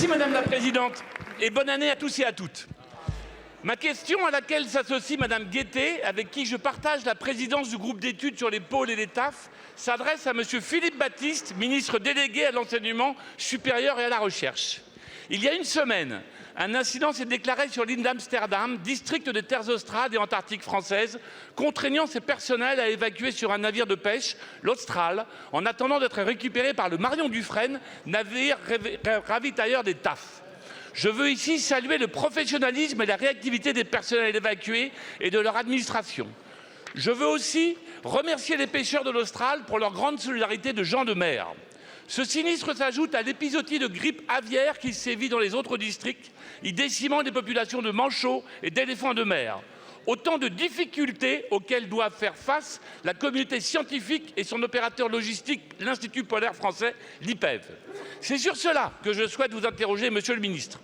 Merci Madame la Présidente et bonne année à tous et à toutes. Ma question, à laquelle s'associe Madame Guettet, avec qui je partage la présidence du groupe d'études sur les pôles et les TAF, s'adresse à Monsieur Philippe Baptiste, ministre délégué à l'enseignement supérieur et à la recherche. Il y a une semaine, un incident s'est déclaré sur l'île d'Amsterdam, district des terres australes et antarctiques françaises, contraignant ses personnels à évacuer sur un navire de pêche, l'Austral, en attendant d'être récupéré par le Marion Dufresne, navire ravitailleur des TAF. Je veux ici saluer le professionnalisme et la réactivité des personnels évacués et de leur administration. Je veux aussi remercier les pêcheurs de l'Austral pour leur grande solidarité de gens de mer. Ce sinistre s'ajoute à l'épizootie de grippe aviaire qui sévit dans les autres districts, y décimant les populations de manchots et d'éléphants de mer. Autant de difficultés auxquelles doivent faire face la communauté scientifique et son opérateur logistique, l'Institut polaire français, l'IPEV. C'est sur cela que je souhaite vous interroger, Monsieur le Ministre.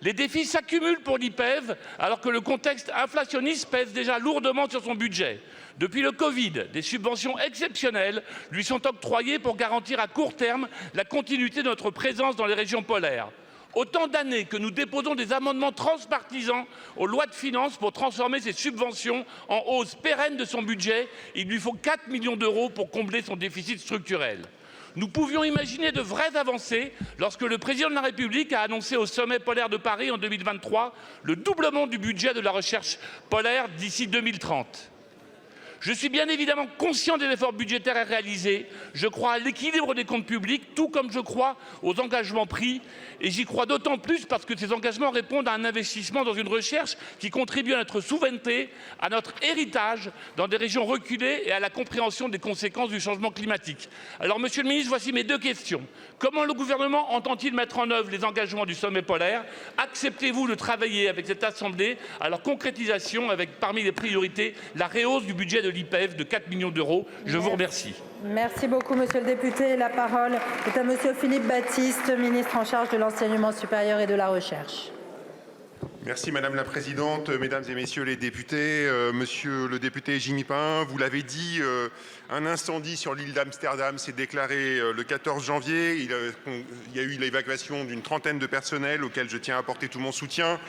Les défis s'accumulent pour l'IPEV alors que le contexte inflationniste pèse déjà lourdement sur son budget. Depuis le Covid, des subventions exceptionnelles lui sont octroyées pour garantir à court terme la continuité de notre présence dans les régions polaires. Autant d'années que nous déposons des amendements transpartisans aux lois de finances pour transformer ces subventions en hausse pérenne de son budget. Il lui faut 4 millions d'euros pour combler son déficit structurel. Nous pouvions imaginer de vraies avancées lorsque le président de la République a annoncé au sommet polaire de Paris en 2023 le doublement du budget de la recherche polaire d'ici 2030. Je suis bien évidemment conscient des efforts budgétaires à réaliser. Je crois à l'équilibre des comptes publics, tout comme je crois aux engagements pris. Et j'y crois d'autant plus parce que ces engagements répondent à un investissement dans une recherche qui contribue à notre souveraineté, à notre héritage dans des régions reculées et à la compréhension des conséquences du changement climatique. Alors, Monsieur le Ministre, voici mes deux questions. Comment le gouvernement entend-il mettre en œuvre les engagements du sommet polaire? Acceptez-vous de travailler avec cette Assemblée à leur concrétisation avec, parmi les priorités, la rehausse du budget de l'IPEV de 4 millions d'euros? Je vous remercie. Merci beaucoup, Monsieur le député. La parole est à Monsieur Philippe Baptiste, ministre en charge de l'enseignement supérieur et de la recherche. Merci Madame la Présidente, Mesdames et Messieurs les députés. Monsieur le député Jimmy Pain, vous l'avez dit, un incendie sur l'île d'Amsterdam s'est déclaré le 14 janvier. Il y a eu l'évacuation d'une trentaine de personnels auxquels je tiens à apporter tout mon soutien.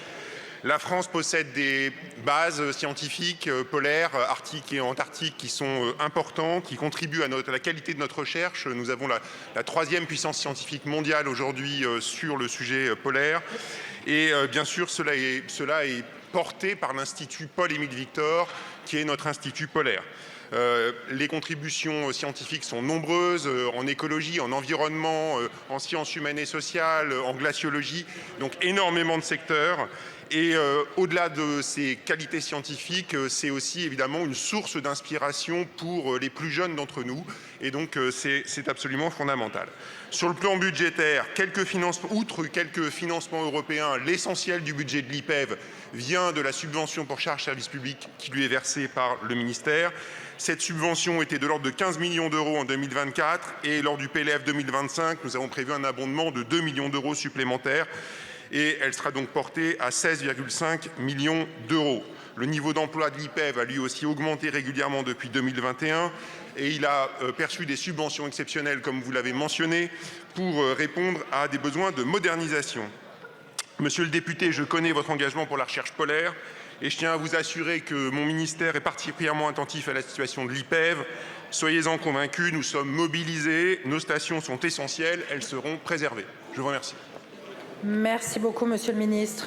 La France possède des bases scientifiques polaires, arctiques et antarctiques qui sont importantes, qui contribuent à la qualité de notre recherche. Nous avons la troisième puissance scientifique mondiale aujourd'hui sur le sujet polaire. Et bien sûr, cela est porté par l'Institut Paul-Émile Victor, qui est notre institut polaire. Les contributions scientifiques sont nombreuses en écologie, en environnement, en sciences humaines et sociales, en glaciologie, donc énormément de secteurs. Et au-delà de ces qualités scientifiques, c'est aussi évidemment une source d'inspiration pour les plus jeunes d'entre nous. Et donc c'est absolument fondamental. Sur le plan budgétaire, outre quelques financements européens, l'essentiel du budget de l'IPEV vient de la subvention pour charges service public qui lui est versée par le ministère. Cette subvention était de l'ordre de 15 millions d'euros en 2024 et lors du PLF 2025, nous avons prévu un abondement de 2 millions d'euros supplémentaires. Et elle sera donc portée à 16,5 millions d'euros. Le niveau d'emploi de l'IPEV a lui aussi augmenté régulièrement depuis 2021 et il a perçu des subventions exceptionnelles, comme vous l'avez mentionné, pour répondre à des besoins de modernisation. Monsieur le député, je connais votre engagement pour la recherche polaire et je tiens à vous assurer que mon ministère est particulièrement attentif à la situation de l'IPEV. Soyez-en convaincus, nous sommes mobilisés, nos stations sont essentielles, elles seront préservées. Je vous remercie. Merci beaucoup, Monsieur le ministre.